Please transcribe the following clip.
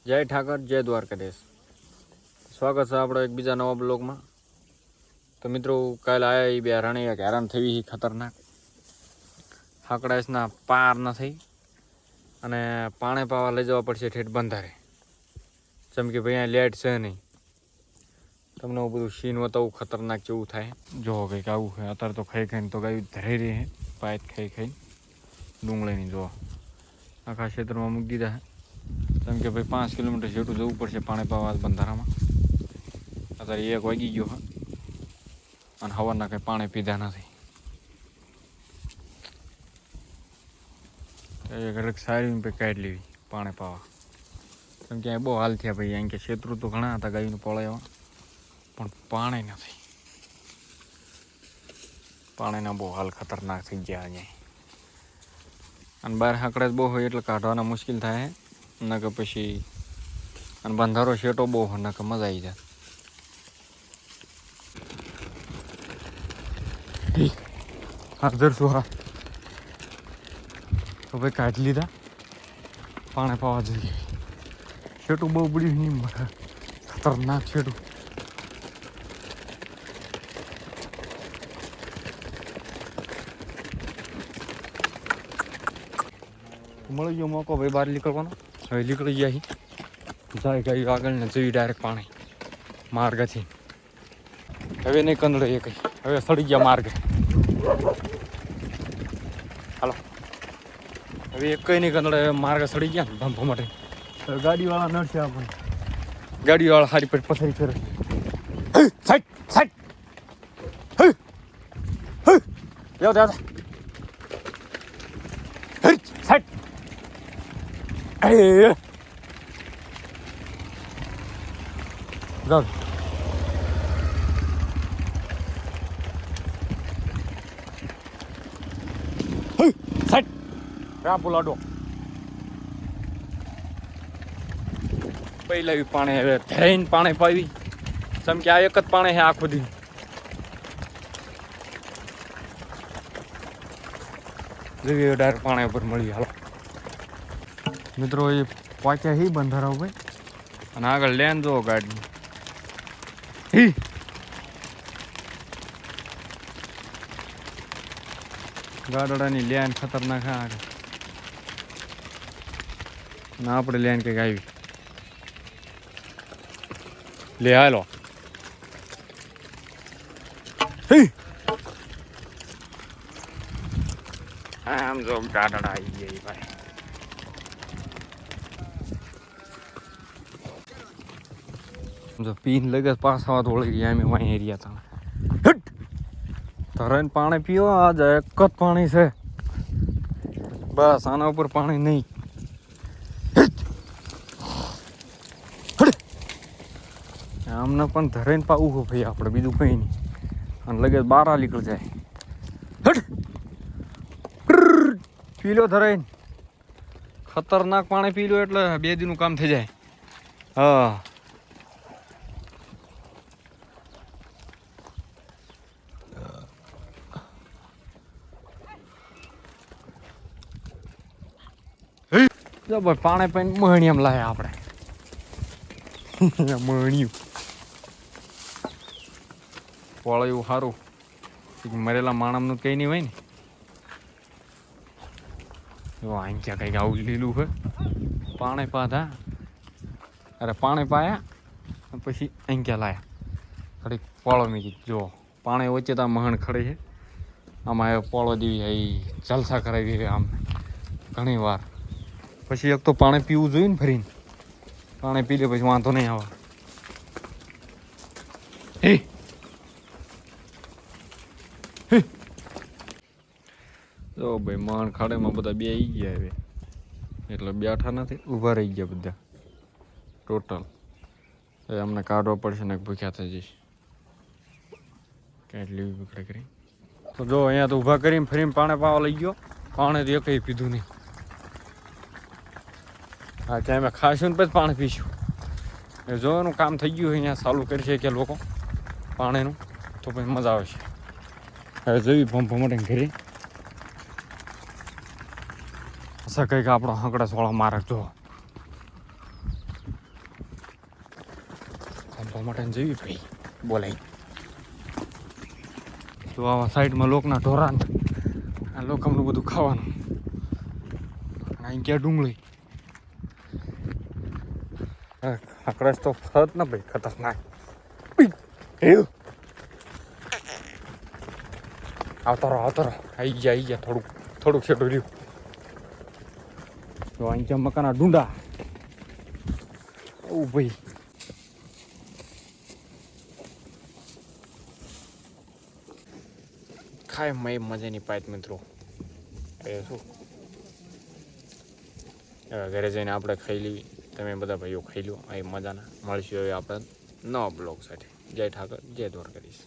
જય ઠાકર, જય દ્વારકાધીશ. સ્વાગત છે આપણો એક બીજા નવા બ્લોગમાં. તો મિત્રો, કાલે આવ્યા એ બિહારાણી એક હેરાન થઈ ખતરનાક હાકડાસના પાર નથી અને પાણી પાવા લઈ જવા પડશે ઠેઠ બંધારે. જેમ કે ભાઈ અહીંયા લાઇટ છે નહીં. તમને હું બધું સીન બતાવું ખતરનાક જેવું થાય. જો કંઈક આવું છે. અત્યારે તો ખાઈ ખાઈને તો ગાયું ધરાઈ રહી છે. પાયત ખાઈ ખાઈ ડુંગળીની જો આખા ક્ષેત્રમાં મૂકી દીધા છે. જેમ કે ભાઈ 5 કિલોમીટર જેટલું જવું પડશે પાણી પાવા બંધારામાં. અત્યારે 1 વાગી ગયો હા અને સવારના કંઈ પાણી પીધા નથી. એક સારી પે કાઢી લેવી પાણી પાવા. કેમ કે બહુ હાલ થયા ભાઈ. અહીં કે ક્ષેત્રો તો ઘણા હતા ગાયનું પળાયવા, પણ પાણી નથી. પાણીના બહુ હાલ ખતરનાક થઈ ગયા અહીંયા. અને બહાર હાકડા બહુ હોય એટલે કાઢવાના મુશ્કેલ થાય ન કે પછી. અને બંધારો શેટો બહુ હોય ન કે મજા આવી જાય. હાજર શું હા તો ભાઈ કાઢી લીધા. પાણી પાવા જોઈએ. શેટું બહુ બળ્યું નહીં, ખતરનાક શેટું. મળી ગયો મોકો ભાઈ બહાર નીકળવાનો. હવે નીકળી ગયા જાય ગયું આગળ ને જઈ ડાયરેક્ટ પાણી માર્ગથી. હવે નહીં કંદડે એ કંઈ. હવે સડી ગયા માર્ગ. હાલો હવે એક કંઈ નહીં કંદડે. હવે માર્ગ સડી ગયા ને ભંભો માટે. હવે ગાડીવાળા નડશે આપણને. ગાડીવાળા હારી પર પથરી ફેરે. સાઈડ સાઈડ જાઓ દાદા સાઈડ. જાઓ સાઈડ. રાપુ લાડો પહેલાં પાણી હવે ધરાઈને પાણી પાવી. જેમ કે આ એક જ પાણી છે આખું દી. જેવી ડાયરેક્ટ પાણી ઉપર મળી. હાલો મિત્રો, એ પાક્યા હી બંધારા ભાઈ. અને આગળ લેન જો ગાડી હી ગાડાની લેન ખતરનાક છે આગળ. ના આપણે લેન કંઈક આવી લે. હાલો આમ જો ગાડા આવી ગઈ ભાઈ. જો પીન લગે પાછા થોડી ગયા અમે વાંહી એરિયા હતા. ધરાઈને પાણી પીવો. આજે એક જ પાણી છે બસ. આના ઉપર પાણી નહીં. આમને પણ ધરાઈને પાવું હોય ભાઈ આપણે, બીજું કંઈ નહીં. અને લગે બહાર નીકળી જાય. પી લો ધરાઈને. ખતરનાક પાણી પી લો એટલે 2 દીનું કામ થઈ જાય. હા જો ભાઈ પાણી પાઈને મહણિયામ લાયા આપણે. મહણિયું પોળો એવું સારું. મરેલા માણસનું કંઈ નહીં હોય ને. જો અહીં ક્યાં કંઈક આવું લીલું છે. પાણી પાધા. અરે પાણી પાયા પછી અહીં ક્યાં લાયા. થોડીક પોળો મીકી. જો પાણી વચ્ચે તો મહણ ખડે છે. આમાં પોળો દેવી એ જલસા કરાવી આમ ઘણી વાર. પછી એક તો પાણી પીવું જોઈએ ને ફરીને. પાણી પી લે પછી વાંધો નહીં આવે. જો ભાઈ માણ ખાડેમાં બધા બે આવી ગયા હવે. એટલે બેઠા નથી, ઊભા રહી ગયા બધા ટોટલ. એ અમને કાઢવા પડશે ને ભૂખ્યા થઈ જઈશ. ક્યાંય લેવી પકડે કરી. તો જો અહીંયા તો ઊભા કરીને ફરીને પાણી પાવા લઈ ગયો. પાણી તો એકઈ પીધું નહીં. હા ત્યાં અમે ખાઈશું ને પછી પાણી પીશું. એ જો એનું કામ થઈ ગયું અહીંયા ચાલુ કરશે કે લોકો પાણીનું, તો પછી મજા આવશે. હવે જોઈ ભંભો માટે ઘરે કંઈક આપણો હંકડા સોળા મારે જો ખંભા માટે જવી ભાઈ બોલાય. તો આવા સાઈડમાં લોકના ઢોરાન આ લોકમનું બધું ખાવાનું. અહીં ક્યાં ડુંગળી આકડસ તો ફરત ને ભાઈ ખતરનાક. આવતો રહો આવી ગયા થોડુંક છેટું રહ્યું. તો અહીં ક્યાં મકાના ડુંડા ઓ ભાઈ. ખાય મજાની પાયત મિત્રો. એ શું ઘરે જઈને આપણે ખાઈ લેવી. તમે બધા ભાઈઓ ખાઈ લો. એ મજાના મળશું હવે આપણે નવા બ્લોગ સાથે. જય ઠાકર, જય દ્વારકાધીશ.